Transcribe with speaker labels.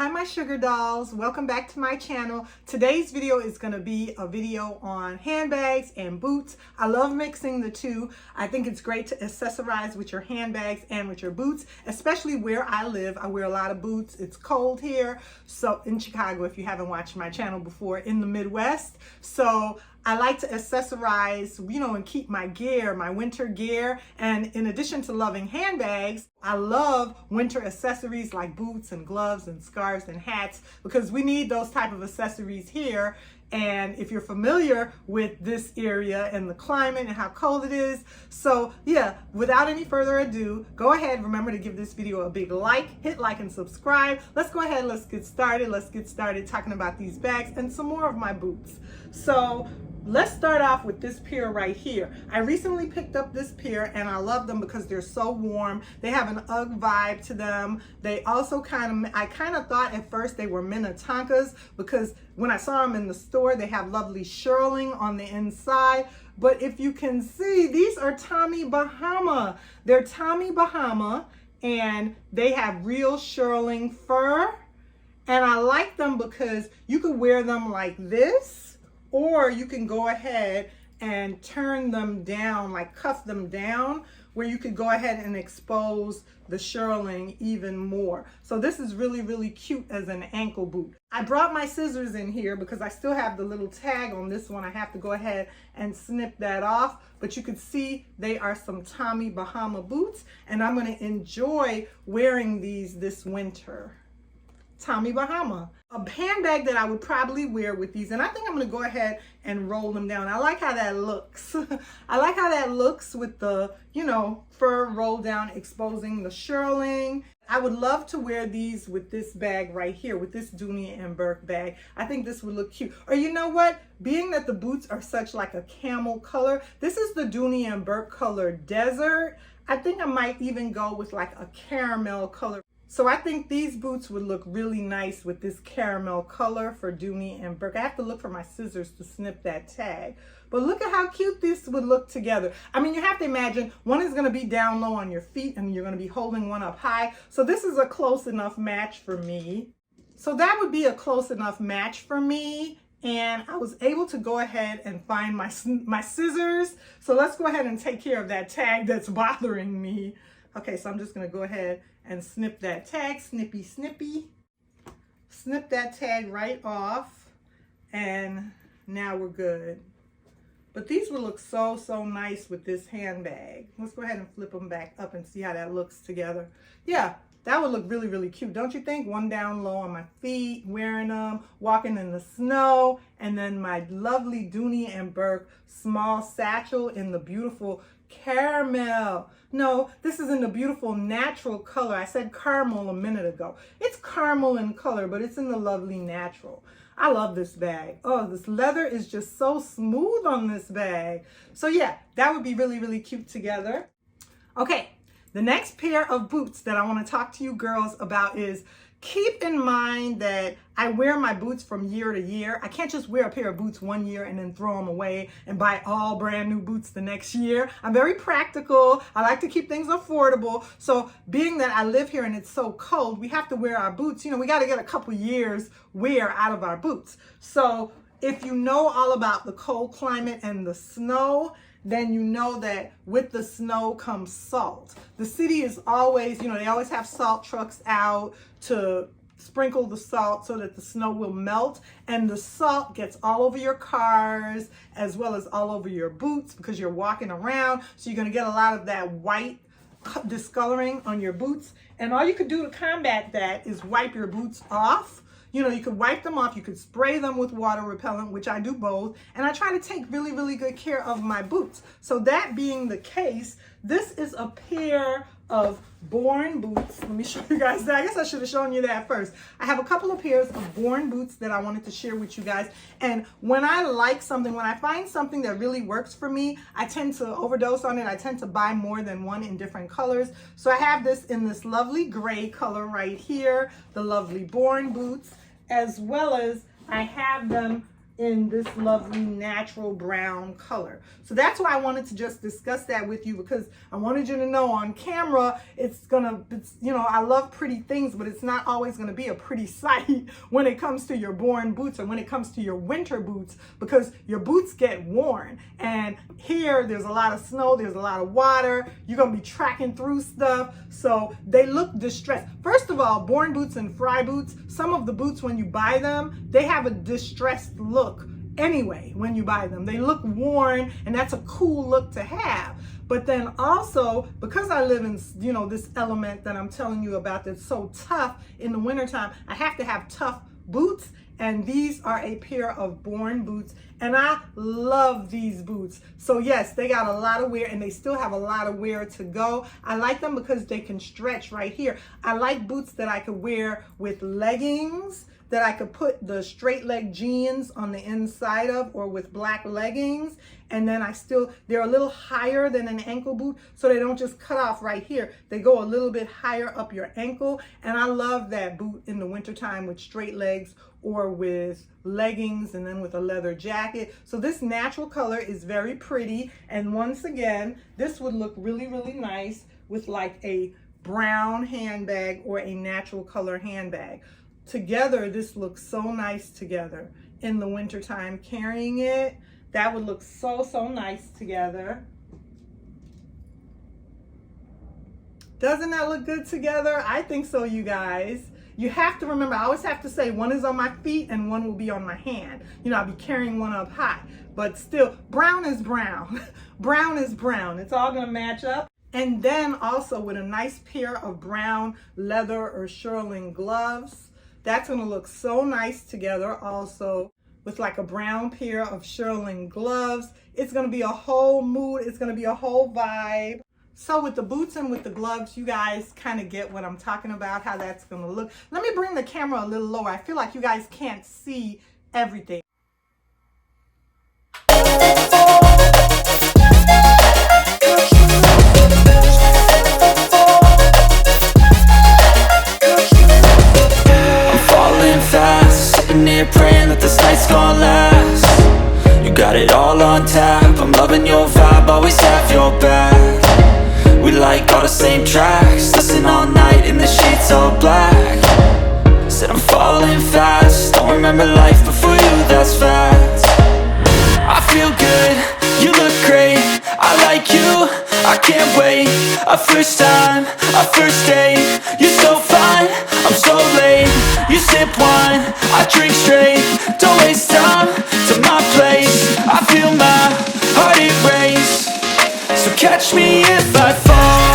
Speaker 1: Hi my sugar dolls, welcome back to my channel. Today's video is going to be a video on handbags and boots. I love mixing the two. I think it's great to accessorize with your handbags and with your boots, especially where I live. I wear a lot of boots. It's cold here, so in Chicago, if you haven't watched my channel before, in the Midwest. So I like to accessorize, and keep my gear, my winter gear. And in addition to loving handbags, I love winter accessories like boots and gloves and scarves and hats, because we need those type of accessories here. And if you're familiar with this area and the climate and how cold it is. So yeah, without any further ado, go ahead. Remember to give this video a big like, hit like and subscribe. Let's go ahead. Let's get started. Let's get started talking about these bags and some more of my boots. So let's start off with this pair right here. I recently picked up this pair and I love them because they're so warm. They have an UGG vibe to them. They also I kind of thought at first they were Minnetonkas, because when I saw them in the store, they have lovely shearling on the inside. But if you can see, these are Tommy Bahama. They're Tommy Bahama and they have real shearling fur. And I like them because you could wear them like this, or you can go ahead and turn them down, like cuff them down, where you could go ahead and expose the shearling even more. So this is really, really cute as an ankle boot. I brought my scissors in here because I still have the little tag on this one. I have to go ahead and snip that off, but you can see they are some Tommy Bahama boots, and I'm gonna enjoy wearing these this winter. Tommy Bahama. A handbag that I would probably wear with these, and I think I'm going to go ahead and roll them down. I like how that looks. I like how that looks with the, fur roll down, exposing the shearling. I would love to wear these with this bag right here, with this Dooney and Bourke bag. I think this would look cute. Or you know what? Being that the boots are such like a camel color, this is the Dooney and Bourke color Desert. I think I might even go with like a caramel color. So I think these boots would look really nice with this caramel color for Dooney and Bourke. I have to look for my scissors to snip that tag. But look at how cute this would look together. I mean, you have to imagine one is going to be down low on your feet and you're going to be holding one up high. So this is a close enough match for me. So that would be a close enough match for me. And I was able to go ahead and find my scissors. So let's go ahead and take care of that tag that's bothering me. Okay, so I'm just going to go ahead and snip that tag, snippy, snippy. Snip that tag right off, and now we're good. But these would look so, so nice with this handbag. Let's go ahead and flip them back up and see how that looks together. Yeah, that would look really, really cute, don't you think? One down low on my feet, wearing them, walking in the snow, and then my lovely Dooney and Bourke small satchel in the beautiful caramel. No, this is in the beautiful natural color. I said caramel a minute ago. It's caramel in color, but it's in the lovely natural. I love this bag. Oh, this leather is just so smooth on this bag. So yeah, that would be really, really cute together. Okay, the next pair of boots that I want to talk to you girls about is, keep in mind that I wear my boots from year to year. I can't just wear a pair of boots one year and then throw them away and buy all brand new boots the next year. I'm very practical. I like to keep things affordable. So being that I live here and it's so cold, we have to wear our boots. We got to get a couple years wear out of our boots. So if you know all about the cold climate and the snow, then you know that with the snow comes salt. The city is always, they always have salt trucks out to sprinkle the salt so that the snow will melt, and the salt gets all over your cars as well as all over your boots because you're walking around. So you're going to get a lot of that white discoloring on your boots, and all you could do to combat that is wipe your boots off. You could wipe them off, you could spray them with water repellent, which I do both, and I try to take really, really good care of my boots. So that being the case, this is a pair of Bourne boots. Let me show you guys that. I guess I should have shown you that first. I have a couple of pairs of Bourne boots that I wanted to share with you guys. And when I like something, when I find something that really works for me, I tend to overdose on it. I tend to buy more than one in different colors. So I have this in this lovely gray color right here, the lovely Bourne boots, as well as I have them in this lovely natural brown color. So that's why I wanted to just discuss that with you, because I wanted you to know on camera, it's you know, I love pretty things, but it's not always gonna be a pretty sight when it comes to your Bourne boots or when it comes to your winter boots, because your boots get worn. And here, there's a lot of snow, there's a lot of water, you're gonna be tracking through stuff, so they look distressed. First of all, Bourne boots and Fry boots, some of the boots when you buy them, they have a distressed look anyway. When you buy them, they look worn, and that's a cool look to have. But then also, because I live in, you know, this element that I'm telling you about that's so tough in the wintertime, I have to have tough boots, and these are a pair of Bourne boots, and I love these boots. So yes, they got a lot of wear, and they still have a lot of wear to go. I like them because they can stretch right here. I like boots that I could wear with leggings, that I could put the straight leg jeans on the inside of, or with black leggings. And then they're a little higher than an ankle boot, so they don't just cut off right here. They go a little bit higher up your ankle. And I love that boot in the wintertime with straight legs or with leggings and then with a leather jacket. So this natural color is very pretty. And once again, this would look really, really nice with like a brown handbag or a natural color handbag. Together, this looks so nice together in the wintertime. Carrying it, that would look so, so nice together. Doesn't that look good together? I think so, you guys. You have to remember, I always have to say one is on my feet and one will be on my hand. You know, I'll be carrying one up high, but still, brown is brown. Brown is brown. It's all gonna match up. And then also with a nice pair of brown leather or shearling gloves. That's gonna look so nice together also with like a brown pair of shearling gloves. It's gonna be a whole mood, it's gonna be a whole vibe. So with the boots and with the gloves, you guys kind of get what I'm talking about, how that's gonna look. Let me bring the camera a little lower. I feel like you guys can't see everything.
Speaker 2: Sitting here praying that this night's gonna last. You got it all on tap, I'm loving your vibe, always have your back. We like all the same tracks, listen all night in the sheets all black. Said I'm falling fast, don't remember life before you, that's fact. I feel good, you look great, I like you, I can't wait. A first time, a first date, you're so fine, I'm so late. You sip wine, I drink straight, don't waste time to my place. I feel my heart erase, so catch me if I fall.